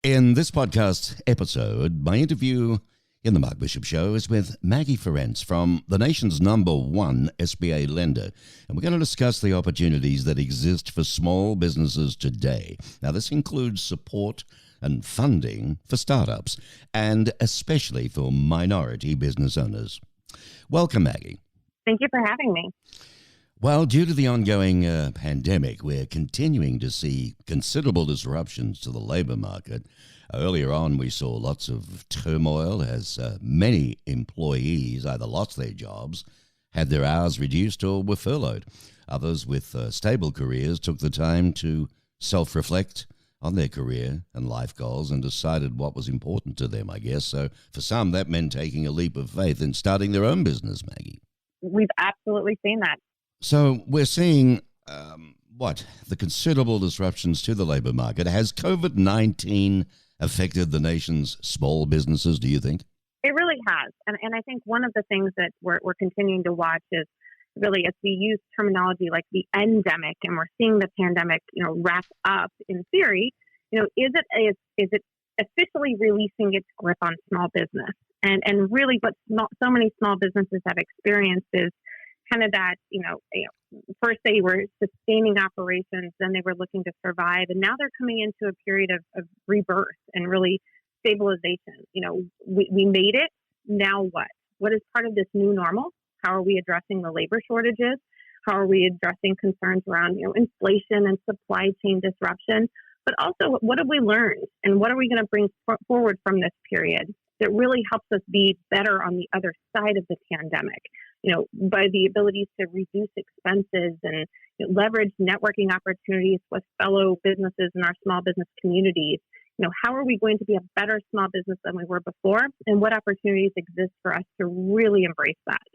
In this podcast episode, my interview in the Mark Bishop Show is with Maggie Ference from the nation's #1 SBA lender. And we're going to discuss the opportunities that exist for small businesses today. Now, this includes support and funding for startups, and especially for minority business owners. Welcome, Maggie. Thank you for having me. Well, due to the ongoing pandemic, we're continuing to see considerable disruptions to the labor market. Earlier on, we saw lots of turmoil as many employees either lost their jobs, had their hours reduced, or were furloughed. Others with stable careers took the time to self-reflect on their career and life goals and decided what was important to them, I guess. So for some, that meant taking a leap of faith and starting their own business, Maggie. We've absolutely seen that. So we're seeing, the considerable disruptions to the labor market. Has COVID-19 affected the nation's small businesses, do you think? It really has. And I think one of the things that we're continuing to watch is really as we use terminology like the endemic, and we're seeing the pandemic, wrap up in theory, is it officially releasing its grip on small business? And really what so many small businesses have experienced is kind of that, first they were sustaining operations, then they were looking to survive, and now they're coming into a period of rebirth and really stabilization. We made it. Now what? What is part of this new normal? How are we addressing the labor shortages? How are we addressing concerns around, inflation and supply chain disruption? But also, what have we learned, and what are we going to bring forward from this period that really helps us be better on the other side of the pandemic? By the ability to reduce expenses and leverage networking opportunities with fellow businesses in our small business communities. How are we going to be a better small business than we were before? And what opportunities exist for us to really embrace that?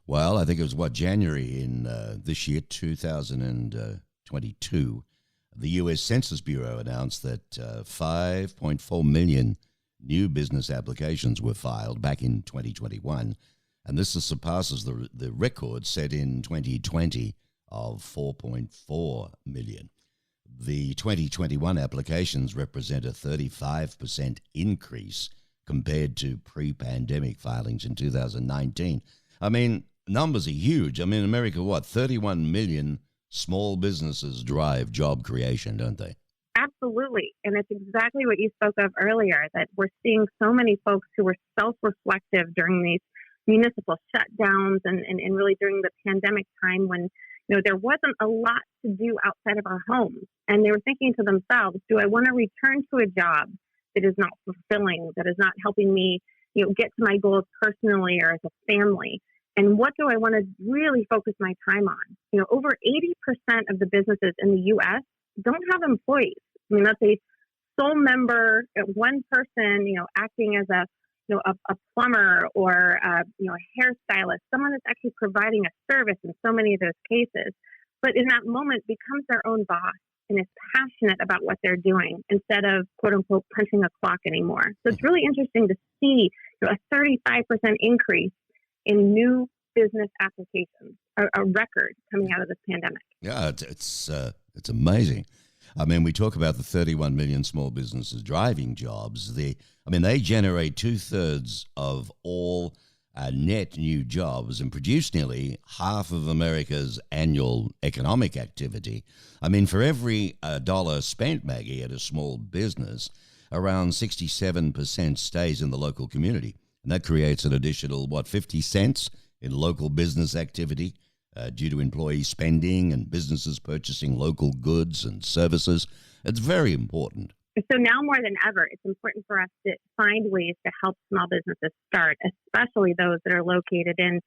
Well, I think it was January in this year, 2022, the U.S. Census Bureau announced that 5.4 million new business applications were filed back in 2021. And this surpasses the record set in 2020 of 4.4 million. The 2021 applications represent a 35% increase compared to pre-pandemic filings in 2019. I mean, numbers are huge. I mean, America, 31 million small businesses drive job creation, don't they? Absolutely. And it's exactly what you spoke of earlier, that we're seeing so many folks who were self-reflective during these municipal shutdowns and really during the pandemic time when there wasn't a lot to do outside of our homes. And they were thinking to themselves, do I want to return to a job that is not fulfilling, that is not helping me get to my goals personally or as a family? And what do I want to really focus my time on? Over 80% of the businesses in the U.S. don't have employees. I mean, that's a sole member, one person, acting as a plumber or a hairstylist, someone that's actually providing a service in so many of those cases, but in that moment becomes their own boss and is passionate about what they're doing instead of quote unquote punching a clock anymore. So it's really interesting to see a 35% increase in new business applications, a record coming out of this pandemic. Yeah, it's amazing. I mean, we talk about the 31 million small businesses driving jobs. They generate 2/3 of all net new jobs and produce nearly half of America's annual economic activity. I mean, for every dollar spent, Maggie, at a small business, around 67% stays in the local community. And that creates an additional, 50 cents in local business activity due to employee spending and businesses purchasing local goods and services. It's very important. So now more than ever, it's important for us to find ways to help small businesses start, especially those that are located in,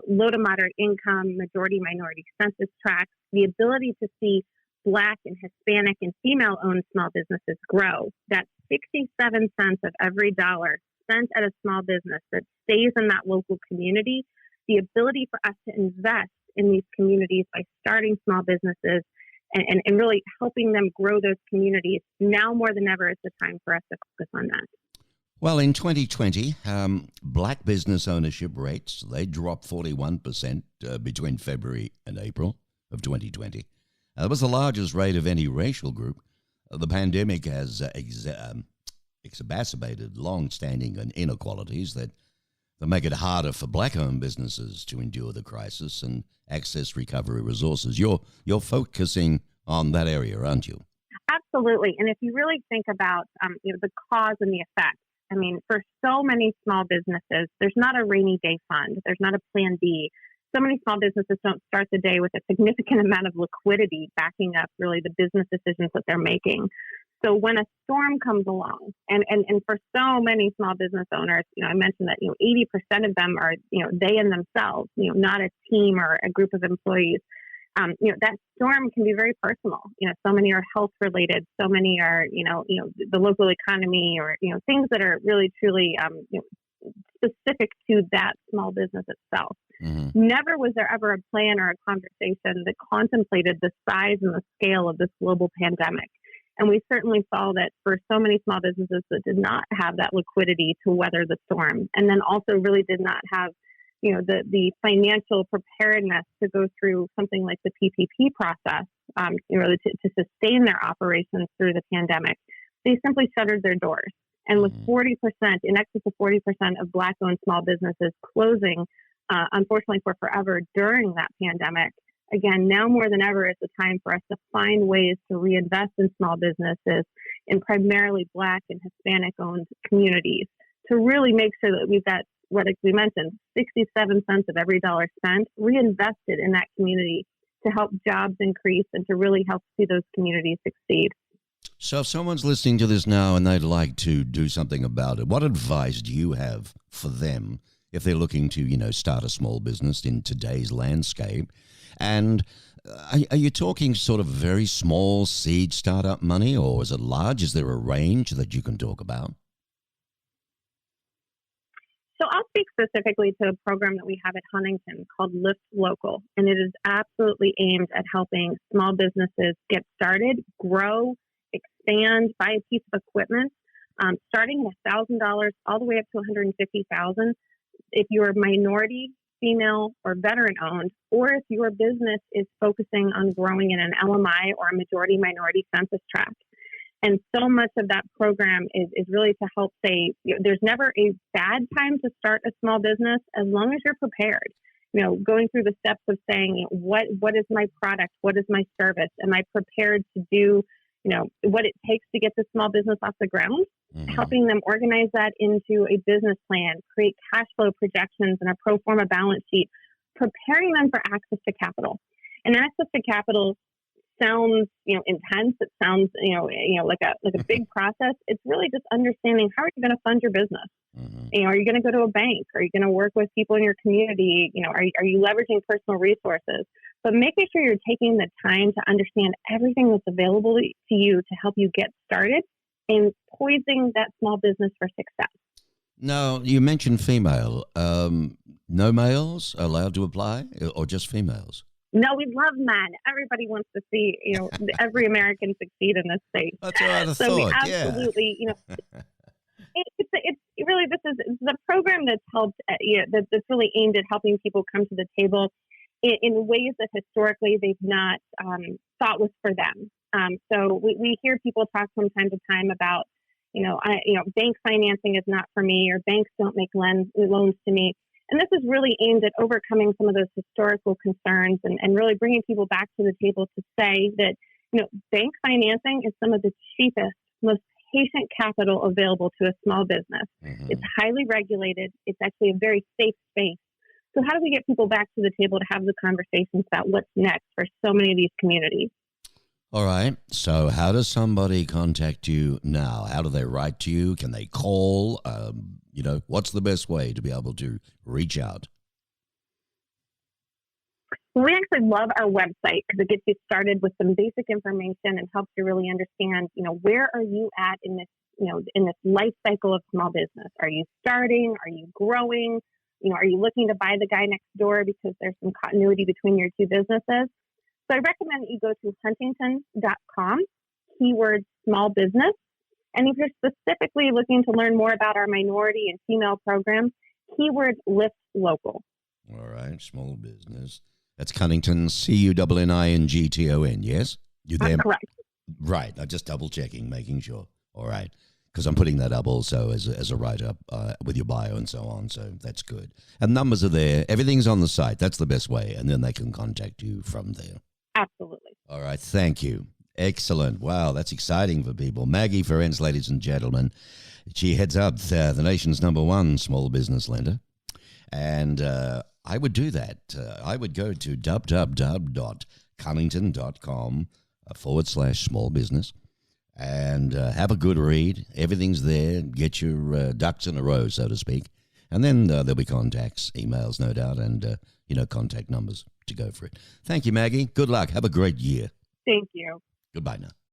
low to moderate income, majority minority census tracts. The ability to see Black and Hispanic and female-owned small businesses grow. That's 67 cents of every dollar spent at a small business that stays in that local community. The ability for us to invest in these communities by starting small businesses and really helping them grow those communities. Now more than ever is the time for us to focus on that. Well, in 2020, Black business ownership rates, they dropped 41% between February and April of 2020. That was the largest rate of any racial group. The pandemic has exacerbated long-standing inequalities that make it harder for black-owned businesses to endure the crisis and access recovery resources. You're focusing on that area, aren't you? Absolutely. And if you really think about the cause and the effect, I mean, for so many small businesses, there's not a rainy day fund. There's not a plan B. So many small businesses don't start the day with a significant amount of liquidity backing up really the business decisions that they're making. So when a storm comes along, and for so many small business owners, I mentioned that 80% of them are they and themselves, not a team or a group of employees. That storm can be very personal. So many are health related. So many are the local economy or things that are really truly specific to that small business itself. Mm-hmm. Never was there ever a plan or a conversation that contemplated the size and the scale of this global pandemic. And we certainly saw that for so many small businesses that did not have that liquidity to weather the storm, and then also really did not have, the financial preparedness to go through something like the PPP process, to sustain their operations through the pandemic, they simply shuttered their doors. And with 40%, in excess of 40% of Black-owned small businesses closing, unfortunately for forever during that pandemic, again, now more than ever, it's a time for us to find ways to reinvest in small businesses in primarily Black and Hispanic-owned communities to really make sure that we've got, what we mentioned, 67 cents of every dollar spent reinvested in that community to help jobs increase and to really help see those communities succeed. So if someone's listening to this now and they'd like to do something about it, what advice do you have for them if they're looking to, start a small business in today's landscape? And are you talking sort of very small seed startup money, or is it large? Is there a range that you can talk about? So I'll speak specifically to a program that we have at Huntington called Lift Local, and it is absolutely aimed at helping small businesses get started, grow, expand, buy a piece of equipment, starting at $1,000 all the way up to $150,000. If you're minority, female, or veteran-owned, or if your business is focusing on growing in an LMI or a majority minority census tract. And so much of that program is really to help say, there's never a bad time to start a small business as long as you're prepared. Going through the steps of saying, what is my product? What is my service? Am I prepared to do, what it takes to get the small business off the ground? Mm-hmm. Helping them organize that into a business plan, create cash flow projections and a pro forma balance sheet, preparing them for access to capital. And access to capital sounds, intense. It sounds, like a big process. It's really just understanding, how are you going to fund your business? Mm-hmm. Are you going to go to a bank? Are you going to work with people in your community? Are you leveraging personal resources? But making sure you're taking the time to understand everything that's available to you to help you get started and poising that small business for success. Now, you mentioned female. No males allowed to apply, or just females? No, we love men. Everybody wants to see, every American succeed in this space. That's what I thought. So we absolutely, it's really, this is a program that's helped, that's really aimed at helping people come to the table in ways that historically they've not thought was for them. So we hear people talk from time to time about, bank financing is not for me, or banks don't make loans to me. And this is really aimed at overcoming some of those historical concerns and really bringing people back to the table to say that, bank financing is some of the cheapest, most patient capital available to a small business. Mm-hmm. It's highly regulated. It's actually a very safe space. So how do we get people back to the table to have the conversations about what's next for so many of these communities? All right. So how does somebody contact you now? How do they write to you? Can they call? What's the best way to be able to reach out? We actually love our website because it gets you started with some basic information and helps you really understand, where are you at in this, in this life cycle of small business? Are you starting? Are you growing? Are you looking to buy the guy next door because there's some continuity between your two businesses? So I recommend that you go to huntington.com, keyword small business. And if you're specifically looking to learn more about our minority and female programs, keyword Lift Local. All right, small business. That's Huntington, Cunninington, yes? You there? Correct. Right. I'm just double checking, making sure. All right. Because I'm putting that up also as a write-up with your bio and so on. So that's good. And numbers are there. Everything's on the site. That's the best way. And then they can contact you from there. Absolutely. All right. Thank you. Excellent. Wow. That's exciting for people. Maggie Ference, ladies and gentlemen. She heads up the nation's #1 small business lender. And I would do that. I would go to www.cunnington.com/small business and have a good read. Everything's there. Get your ducks in a row, so to speak. And then there'll be contacts, emails, no doubt, and, contact numbers to go for it. Thank you, Maggie. Good luck. Have a great year. Thank you. Goodbye now.